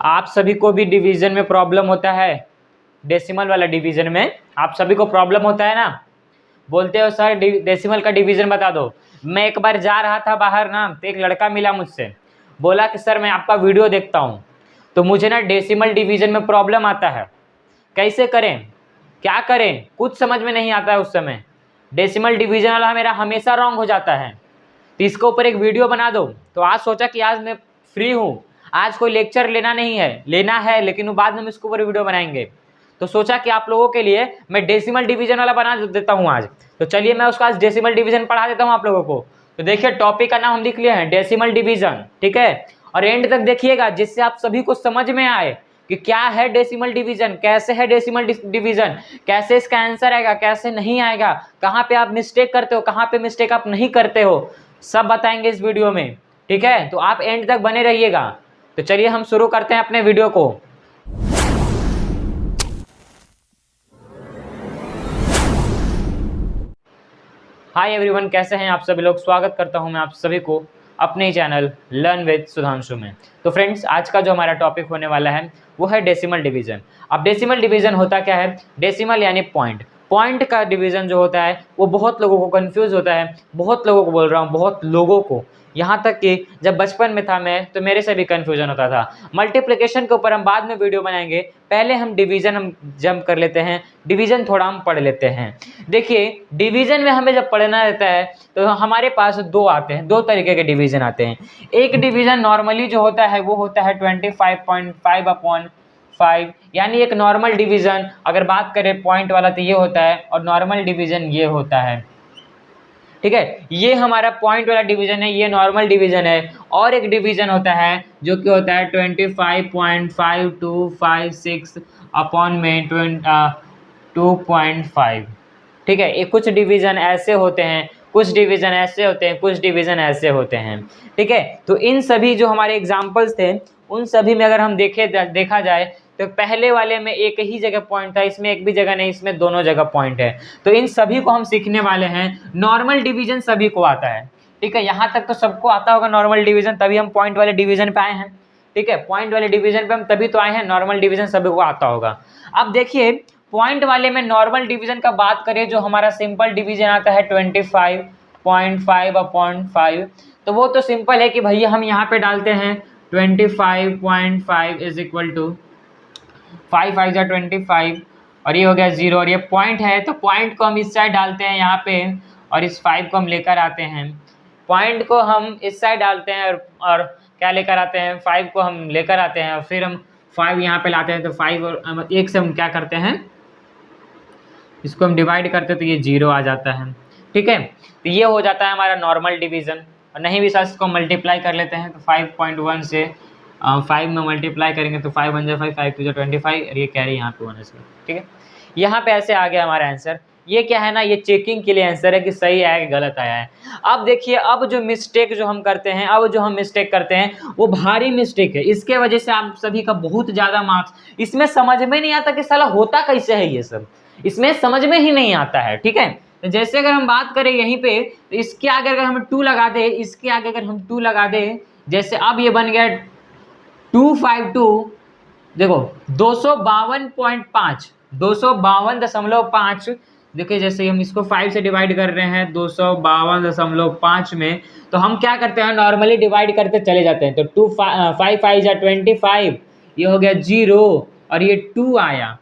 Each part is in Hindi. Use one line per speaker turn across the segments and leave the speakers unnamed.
आप सभी को भी डिवीजन में प्रॉब्लम होता है, डेसिमल वाला डिवीजन में आप सभी को प्रॉब्लम होता है ना। बोलते हो सर डेसिमल का डिवीजन बता दो। मैं एक बार जा रहा था बाहर ना, तो एक लड़का मिला मुझसे, बोला कि सर मैं आपका वीडियो देखता हूँ, तो मुझे ना डेसिमल डिवीजन में प्रॉब्लम आता है, कैसे करें, क्या करें, कुछ समझ में नहीं आता है उस समय। डेसिमल डिवीजन वाला मेरा हमेशा रॉन्ग हो जाता है, तो इसके ऊपर एक वीडियो बना दो। तो आज सोचा कि आज मैं फ्री हूँ, आज कोई लेक्चर लेना है लेकिन बाद में हम इसके ऊपर वीडियो बनाएंगे। तो सोचा कि आप लोगों के लिए मैं डेसिमल डिवीजन वाला बना देता हूँ आज। तो चलिए मैं उसका आज डेसिमल डिवीजन पढ़ा देता हूँ आप लोगों को। तो देखिए टॉपिक का नाम हम लिख लिए हैं डेसिमल डिवीजन, ठीक है। और एंड तक देखिएगा जिससे आप सभी को समझ में आए कि क्या है डेसिमल डिवीजन, कैसे है डेसिमल डिवीजन, कैसे इसका आंसर आएगा, कैसे नहीं आएगा, कहाँ पे आप मिस्टेक करते हो, कहाँ पे मिस्टेक आप नहीं करते हो, सब बताएंगे इस वीडियो में, ठीक है। तो आप एंड तक बने रहिएगा। तो चलिए हम शुरू करते हैं अपने वीडियो को। हाय एवरीवन, कैसे हैं आप सभी लोग। स्वागत करता हूं मैं आप सभी को अपने चैनल लर्न विद सुधांशु में। तो फ्रेंड्स, आज का जो हमारा टॉपिक होने वाला है वो है डेसिमल डिवीजन। अब डेसिमल डिवीजन होता क्या है, डेसिमल यानी पॉइंट का डिवीजन जो होता है वो बहुत लोगों को कंफ्यूज होता है, बहुत लोगों को बोल रहा हूँ, बहुत लोगों को, यहाँ तक कि जब बचपन में था मैं तो मेरे से भी कन्फ्यूजन होता था। मल्टीप्लिकेशन के ऊपर हम बाद में वीडियो बनाएंगे, पहले हम डिवीजन हम जंप कर लेते हैं, डिवीजन थोड़ा हम पढ़ लेते हैं। देखिए डिवीजन में हमें जब पढ़ना रहता है तो हमारे पास दो आते हैं, दो तरीके के डिवीजन आते हैं। एक डिवीजन नॉर्मली जो होता है वो होता है 25.5/5, यानी एक नॉर्मल डिवीजन अगर बात करें पॉइंट वाला तो ये होता है, और नॉर्मल डिवीजन ये होता है, ठीक है। ये हमारा पॉइंट वाला डिवीजन है, ये नॉर्मल डिवीजन है। और एक डिवीजन होता है जो कि होता है 25.5256 अपॉन में 2.5, ठीक है। ये कुछ डिवीजन ऐसे होते हैं, कुछ डिवीजन ऐसे होते हैं, कुछ डिवीजन ऐसे होते हैं, ठीक है। तो इन सभी जो हमारे एग्जाम्पल्स थे उन सभी में अगर हम देखा जाए तो पहले वाले में एक ही जगह पॉइंट था, इसमें एक भी जगह नहीं, इसमें दोनों जगह पॉइंट है। तो इन सभी को हम सीखने वाले हैं। नॉर्मल डिवीजन सभी को आता है, ठीक है। यहाँ तक तो सबको आता होगा नॉर्मल डिवीजन, तभी हम पॉइंट वाले डिवीजन पे आए हैं, ठीक है। पॉइंट वाले डिवीजन पे हम तभी तो आए हैं, नॉर्मल डिवीजन सभी को आता होगा। अब देखिए पॉइंट वाले में नॉर्मल डिवीजन का बात करें, जो हमारा सिंपल डिवीजन आता है 25.5/5, तो वो तो सिंपल है कि भैया हम यहाँ पे डालते हैं 25.5 इज इक्वल टू 5×5 और ये हो गया 0, और ये पॉइंट है तो पॉइंट को हम इस साइड डालते हैं यहाँ पे, और इस 5 को हम लेकर आते हैं, पॉइंट को हम इस साइड डालते हैं और क्या लेकर आते हैं, 5 को हम लेकर आते हैं, और फिर हम 5 यहाँ पे लाते हैं। तो 5 और 1 से हम क्या करते हैं, इसको हम डिवाइड करते हैं तो ये 0 आ जाता है, ठीक है। तो ये हो जाता है हमारा नॉर्मल डिवीजन। और नहीं भी सर इसको मल्टीप्लाई कर लेते हैं तो 5.1 से 5 में मल्टीप्लाई करेंगे तो 5 1 5 5 2 25, और ये कैरी यहाँ पे होने से, ठीक है। यहाँ पे ऐसे आ गया हमारा आंसर। ये क्या है ना, ये चेकिंग के लिए आंसर है कि सही आया कि गलत आया है। अब देखिए, अब जो मिस्टेक जो हम करते हैं, अब जो हम मिस्टेक करते हैं वो भारी मिस्टेक है, इसके वजह से आप सभी का बहुत ज़्यादा मार्क्स, इसमें समझ में नहीं आता कि साला होता कैसे है, ये सब इसमें समझ में ही नहीं आता है, ठीक है। तो जैसे अगर हम बात करें यहीं पे, तो इसके आगे अगर हम 2 लगा दे, इसके आगे अगर हम 2 लगा दे, जैसे अब ये बन गया 252, देखो 252.5, 252.5, देखिए जैसे हम इसको 5 से डिवाइड कर रहे हैं 252.5 में, तो हम क्या करते हैं नॉर्मली डिवाइड करते चले जाते हैं। तो 5 5 25, ये हो गया 0, और ये 2 आया,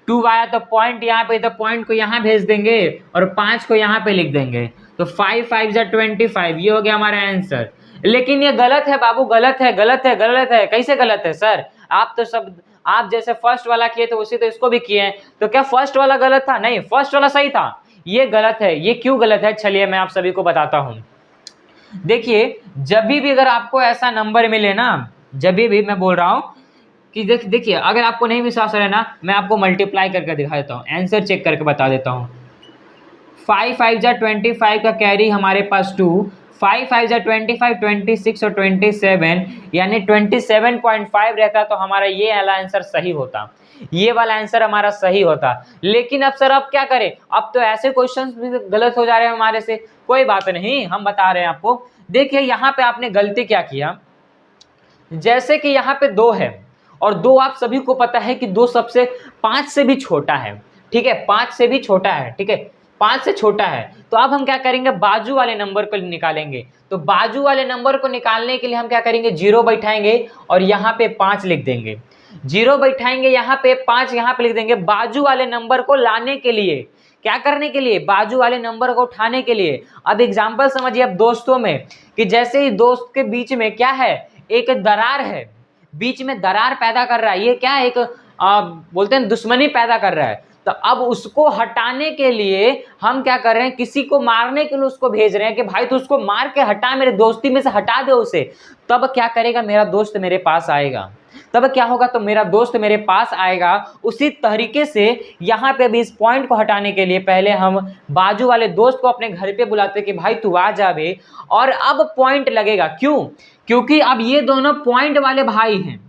2 आया तो पॉइंट यहाँ पे, तो पॉइंट को यहाँ भेज देंगे और 5 को यहाँ पे लिख देंगे। तो 5 5 25, ये हो गया हमारा आंसर। लेकिन ये गलत है बाबू, गलत है, गलत है, गलत है। कैसे गलत है सर, आप तो सब, आप जैसे फर्स्ट वाला किए तो उसी तो इसको भी किए हैं, तो क्या फर्स्ट वाला गलत था? नहीं, फर्स्ट वाला सही था, ये गलत है। ये क्यों गलत है, चलिए मैं आप सभी को बताता हूँ। देखिए जब भी अगर आपको ऐसा नंबर मिले ना, जब भी मैं बोल रहा हूँ कि देखिए अगर आपको नहीं विश्वास है ना, मैं आपको मल्टीप्लाई करके दिखा देता हूँ, आंसर चेक करके बता देता हूँ। 5 5 25 का कैरी हमारे पास 2, 5 5 25, 26 और 27, यानी 27.5 रहता तो हमारा ये वाला आंसर सही होता, ये वाला आंसर हमारा सही होता। लेकिन अब सर अब क्या करें, अब तो ऐसे क्वेश्चंस भी गलत हो जा रहे हैं हमारे से। कोई बात नहीं, हम बता रहे हैं आपको। देखिए यहाँ पे आपने गलती क्या किया, जैसे कि यहाँ पे 2 है और 2 आप सभी को पता है कि 2 सबसे 5 से भी छोटा है, ठीक है, 5 से भी छोटा है, ठीक है, 5 से छोटा है। तो अब हम क्या करेंगे, बाजू वाले नंबर को निकालेंगे। तो बाजू वाले नंबर को निकालने के लिए हम क्या करेंगे, 0 बैठाएंगे और यहाँ पे 5 लिख देंगे, 0 बैठाएंगे, यहाँ पे 5 यहाँ पे लिख देंगे। बाजू वाले नंबर को लाने के लिए, क्या करने के लिए, बाजू वाले नंबर को उठाने के लिए। अब एग्जाम्पल समझिए अब दोस्तों में, कि जैसे ही दोस्त के बीच में क्या है, एक दरार है, बीच में दरार पैदा कर रहा है, ये क्या है, एक बोलते हैं दुश्मनी पैदा कर रहा है। तो अब उसको हटाने के लिए हम क्या कर रहे हैं, किसी को मारने के लिए उसको भेज रहे हैं कि भाई तू उसको मार के हटा, मेरे दोस्ती में से हटा दे उसे। तब क्या करेगा, मेरा दोस्त मेरे पास आएगा, तब क्या होगा, तो मेरा दोस्त मेरे पास आएगा। उसी तरीके से यहाँ पे भी इस पॉइंट को हटाने के लिए पहले हम बाजू वाले दोस्त को अपने घर पे बुलाते कि भाई तू आ जा बे, और अब पॉइंट लगेगा। क्यों, क्योंकि अब ये दोनों पॉइंट वाले भाई हैं।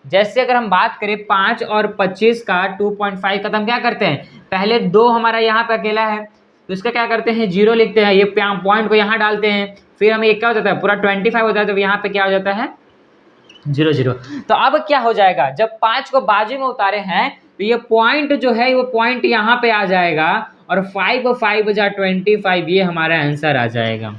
जैसे अगर हम बात करें 5 और 25 का 2.5 का, तो हम क्या करते हैं, पहले 2 हमारा यहाँ पे अकेला है, तो इसका क्या करते हैं, 0 लिखते हैं, ये पॉइंट को यहाँ डालते हैं, फिर हमें एक क्या हो जाता है, पूरा 25 हो जाता है, तो यहाँ पे क्या हो जाता है, 0 0। तो अब क्या हो जाएगा, जब 5 को बाजू में उतारे हैं तो ये पॉइंट जो है वो पॉइंट यहाँ पे आ जाएगा, और 5 5 जा 25, ये हमारा आंसर आ जाएगा।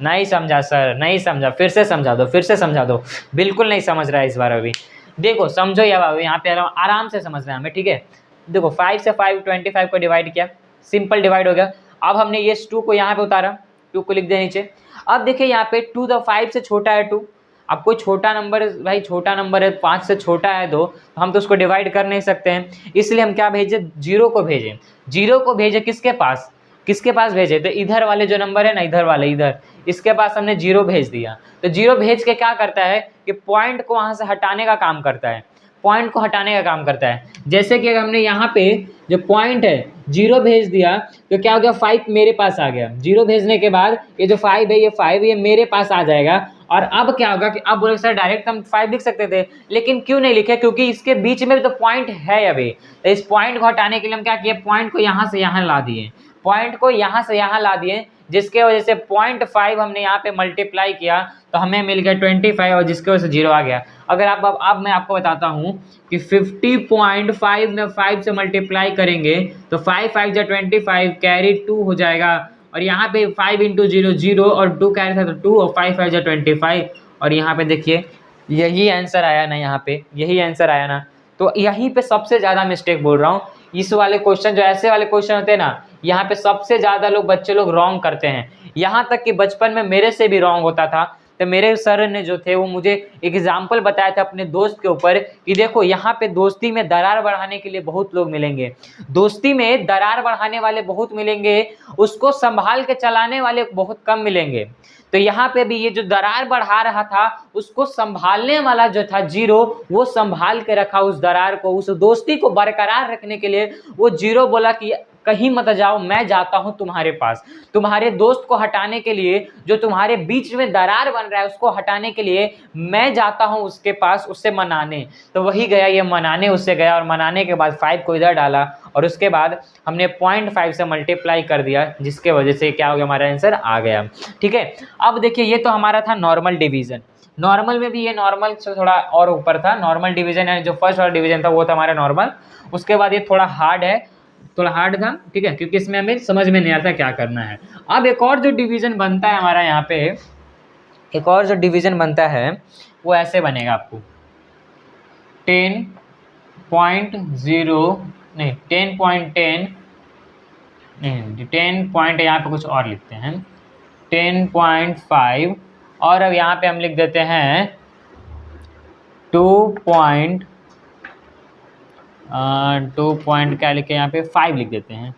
नहीं समझा सर, नहीं समझा, फिर से समझा दो, फिर से समझा दो, बिल्कुल नहीं समझ रहा है इस बार। अभी देखो समझो या बाबू, यहाँ पे आराम से समझना है हमें, ठीक है। देखो 5 से 5 25 को डिवाइड किया, सिंपल डिवाइड हो गया। अब हमने ये 2 को यहाँ पे उतारा, 2 को लिख दिया नीचे। अब देखिए यहाँ पे 2 तो 5 से छोटा है 2, अब कोई छोटा नंबर भाई, छोटा नंबर है, 5 से छोटा है 2, तो हम तो उसको डिवाइड कर नहीं सकते हैं, इसलिए हम क्या भेजे, 0 को भेजें। 0 को भेजे किसके पास, किसके पास भेजे, तो इधर वाले जो नंबर है ना, इधर वाले, इधर इसके पास हमने 0 भेज दिया। तो 0 भेज के क्या करता है कि पॉइंट को वहाँ से हटाने का काम करता है, पॉइंट को हटाने का काम करता है। जैसे कि हमने यहाँ पे जो पॉइंट है 0 भेज दिया, तो क्या हो गया, 5 मेरे पास आ गया। 0 भेजने के बाद ये जो 5 है, ये 5 ये मेरे पास आ जाएगा। और अब क्या होगा कि अब बोले सर डायरेक्ट हम 5 लिख सकते थे, लेकिन क्यों नहीं लिखे, क्योंकि इसके बीच में भी तो पॉइंट है अभी। तो इस पॉइंट को हटाने के लिए हम क्या किए, पॉइंट को यहाँ से यहाँ ला दिए, पॉइंट को यहाँ से यहाँ ला दिए, जिसके वजह से 0.5 हमने यहाँ पे मल्टीप्लाई किया तो हमें मिल गया 25, और जिसके वजह से 0 आ गया। अगर आप अब मैं आपको बताता हूँ कि 50.5 में 5 से मल्टीप्लाई करेंगे तो 5 5 जा 25, कैरी 2 हो जाएगा, और यहाँ पे 5 इंटू 0 0, और 2 कैरी था तो 2, और 5 5 जा 25, और यहाँ पे देखिए यही आंसर आया ना, यहाँ पे यही आंसर आया ना। तो यहीं पे सबसे ज़्यादा मिस्टेक बोल रहा हूँ, इस वाले क्वेश्चन, जो ऐसे वाले क्वेश्चन होते हैं ना, यहाँ पे सबसे ज़्यादा बच्चे लोग रॉन्ग करते हैं। यहाँ तक कि बचपन में मेरे से भी रॉन्ग होता था। तो मेरे सर ने जो थे वो मुझे एग्जाम्पल बताया था अपने दोस्त के ऊपर कि देखो यहाँ पे दोस्ती में दरार बढ़ाने के लिए बहुत लोग मिलेंगे, दोस्ती में दरार बढ़ाने वाले बहुत मिलेंगे, उसको संभाल के चलाने वाले बहुत कम मिलेंगे। तो यहाँ पे भी ये जो दरार बढ़ा रहा था उसको संभालने वाला जो था 0, वो संभाल के रखा उस दरार को, उस दोस्ती को बरकरार रखने के लिए वो 0 बोला कि कहीं मत जाओ, मैं जाता हूं तुम्हारे पास। तुम्हारे दोस्त को हटाने के लिए, जो तुम्हारे बीच में दरार बन रहा है उसको हटाने के लिए मैं जाता हूं उसके पास, उससे मनाने। तो वही गया, ये मनाने उससे गया, और मनाने के बाद 5 को इधर डाला, और उसके बाद हमने 0.5 से मल्टीप्लाई कर दिया, जिसके वजह से क्या हो गया, हमारा आंसर आ गया। ठीक है, अब देखिए ये तो हमारा था नॉर्मल डिवीजन। नॉर्मल में भी ये नॉर्मल से थोड़ा और ऊपर था, नॉर्मल डिवीजन यानी जो फर्स्ट वाला डिवीजन था वो था हमारा नॉर्मल। उसके बाद ये थोड़ा हार्ड है, थोड़ा हार्ड था, ठीक है, क्योंकि इसमें हमें समझ में नहीं आता क्या करना है। अब एक और जो डिवीजन बनता है हमारा यहाँ पे, एक और जो डिवीजन बनता है वो ऐसे बनेगा आपको 10.0 नहीं 10.10 नहीं 10 पॉइंट, यहाँ पे कुछ और लिखते हैं 10.5, और अब यहाँ पे हम लिख देते हैं 2 पॉइंट क्या लिखे, यहाँ पे 5 लिख देते हैं,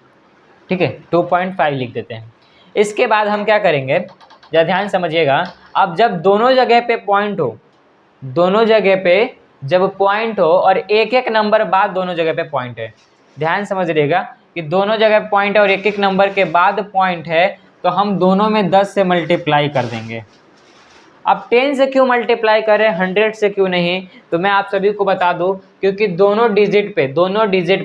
ठीक है, 2.5 लिख देते हैं। इसके बाद हम क्या करेंगे, जरा ध्यान समझिएगा। अब जब दोनों जगह पे पॉइंट हो, दोनों जगह पे जब पॉइंट हो और एक एक नंबर बाद दोनों जगह पे पॉइंट है, ध्यान समझिएगा कि दोनों जगह पॉइंट है और एक एक नंबर के बाद पॉइंट है, तो हम दोनों में 10 से मल्टीप्लाई कर देंगे। अब 10 से क्यों मल्टीप्लाई करें, 100 से क्यों नहीं, तो मैं आप सभी को बता दूं क्योंकि दोनों डिजिट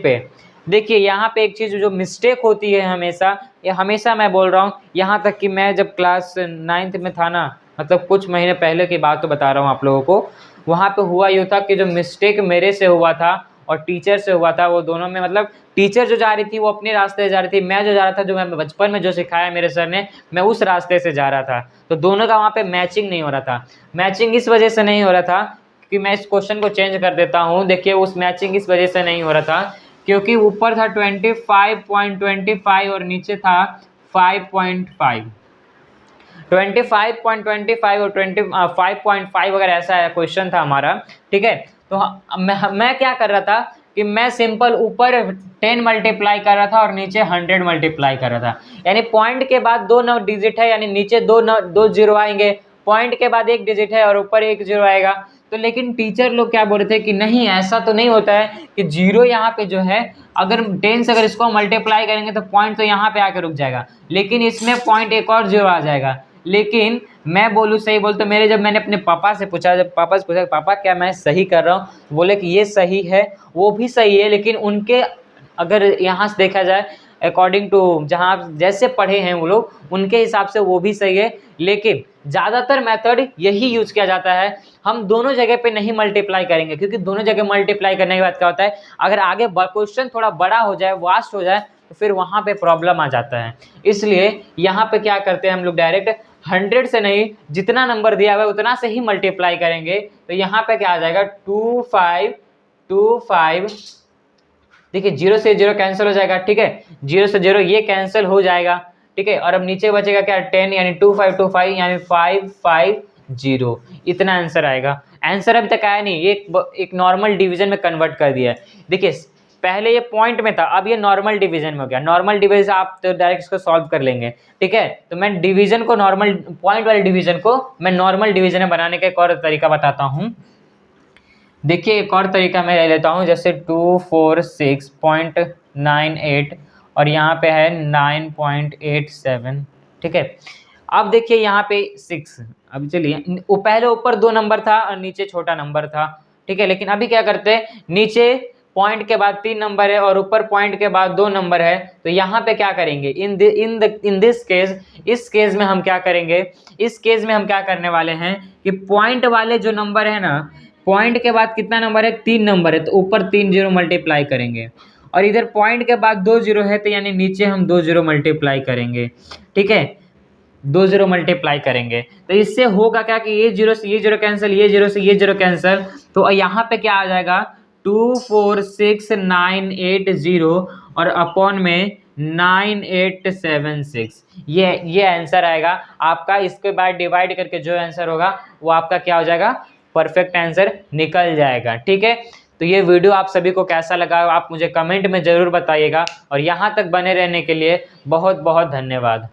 पे देखिए यहाँ पे एक चीज़ जो मिस्टेक होती है हमेशा, ये हमेशा मैं बोल रहा हूँ, यहाँ तक कि मैं जब क्लास 9th में था ना, मतलब कुछ महीने पहले की बात तो बता रहा हूँ आप लोगों को, वहाँ पे हुआ यूँ था कि जो मिस्टेक मेरे से हुआ था और टीचर से हुआ था, वो दोनों में मतलब टीचर जो जा रही थी वो अपने रास्ते से जा रही थी, मैं जो जा रहा था, जो मैं बचपन में जो सिखाया मेरे सर ने, मैं उस रास्ते से जा रहा था। तो दोनों का वहाँ पे मैचिंग नहीं हो रहा था। मैचिंग इस वजह से नहीं हो रहा था कि मैं इस क्वेश्चन को चेंज कर देता हूँ। देखिए उस मैचिंग इस वजह से नहीं हो रहा था क्योंकि ऊपर था 25.25 और नीचे था 5.5। 25.25 और 25.5 अगर ऐसा है क्वेश्चन था हमारा, ठीक है। तो मैं क्या कर रहा था कि मैं सिंपल ऊपर 10 मल्टीप्लाई कर रहा था और नीचे 100 मल्टीप्लाई कर रहा था। यानी पॉइंट के बाद 2 डिजिट है, यानी नीचे 2 जीरो आएंगे, पॉइंट के बाद 1 डिजिट है और ऊपर 1 जीरो आएगा। तो लेकिन टीचर लोग क्या बोल रहे थे कि नहीं, ऐसा तो नहीं होता है कि जीरो यहाँ पे जो है, अगर 10 से अगर इसको मल्टीप्लाई करेंगे तो पॉइंट तो यहाँ पे आके रुक जाएगा, लेकिन इसमें पॉइंट एक और जीरो आ जाएगा। लेकिन मैं बोलूँ सही बोल, तो जब मैंने अपने पापा से पूछा, पापा क्या मैं सही कर रहा हूँ, बोले कि ये सही है, वो भी सही है, लेकिन उनके अगर यहाँ से देखा जाए अकॉर्डिंग टू जहाँ आप जैसे पढ़े हैं वो लोग, उनके हिसाब से वो भी सही है। लेकिन ज़्यादातर मेथड यही यूज़ किया जाता है। हम दोनों जगह पे नहीं मल्टीप्लाई करेंगे, क्योंकि दोनों जगह मल्टीप्लाई करने के बाद क्या होता है, अगर आगे क्वेश्चन थोड़ा बड़ा हो जाए, वास्ट हो जाए, तो फिर वहाँ पे प्रॉब्लम आ जाता है। इसलिए यहाँ पे क्या करते हैं हम लोग, डायरेक्ट 100 से नहीं, जितना नंबर दिया हुआ है उतना से ही मल्टीप्लाई करेंगे। तो यहाँ पे क्या आ जाएगा 2525, देखिए 0 से 0 कैंसिल हो जाएगा, ठीक है, 0 से 0 ये कैंसिल हो जाएगा, ठीक है। और अब नीचे बचेगा क्या 10, यानी 2525 यानी 550, इतना आंसर आएगा। आंसर अभी तक आया नहीं, एक नॉर्मल डिवीजन में कन्वर्ट कर दिया है। देखिए पहले ये पॉइंट में था, अब ये नॉर्मल डिवीजन में हो गया। नॉर्मल डिवीजन आप तो डायरेक्ट इसको सॉल्व कर लेंगे, ठीक है। तो मैं डिवीजन को नॉर्मल, पॉइंट वाले डिवीजन को मैं नॉर्मल डिवीजन में बनाने का एक और तरीका बताता हूँ। देखिए एक और तरीका मैं ले लेता हूँ, जैसे 246.98 और यहाँ पे है 9.87, ठीक है। अब देखिए यहाँ पे 6, अब चलिए पहले ऊपर 2 नंबर था और नीचे छोटा नंबर था, ठीक है। लेकिन अभी क्या करते हैं, नीचे पॉइंट के बाद 3 नंबर है और ऊपर पॉइंट के बाद 2 नंबर है। तो यहाँ पे क्या करेंगे, इन दिस केस, इस केस में हम क्या करेंगे, इस केस में हम क्या करने वाले हैं कि पॉइंट वाले जो नंबर है ना, पॉइंट के बाद कितना नंबर है, 3 नंबर है, तो ऊपर 3 जीरो मल्टीप्लाई करेंगे, और इधर पॉइंट के बाद 2 जीरो है, तो यानी नीचे हम 2 जीरो मल्टीप्लाई करेंगे, ठीक है, 2 जीरो मल्टीप्लाई करेंगे। तो इससे होगा क्या कि ये जीरो से ये जीरो कैंसिल, ये जीरो से ये जीरो कैंसिल, तो यहाँ पे क्या आ जाएगा 246,980 और अपॉन में 9876, ये आंसर आएगा आपका। इसके बाद डिवाइड करके जो आंसर होगा वो आपका क्या हो जाएगा, परफेक्ट आंसर निकल जाएगा, ठीक है। तो ये वीडियो आप सभी को कैसा लगा आप मुझे कमेंट में ज़रूर बताइएगा, और यहाँ तक बने रहने के लिए बहुत बहुत धन्यवाद।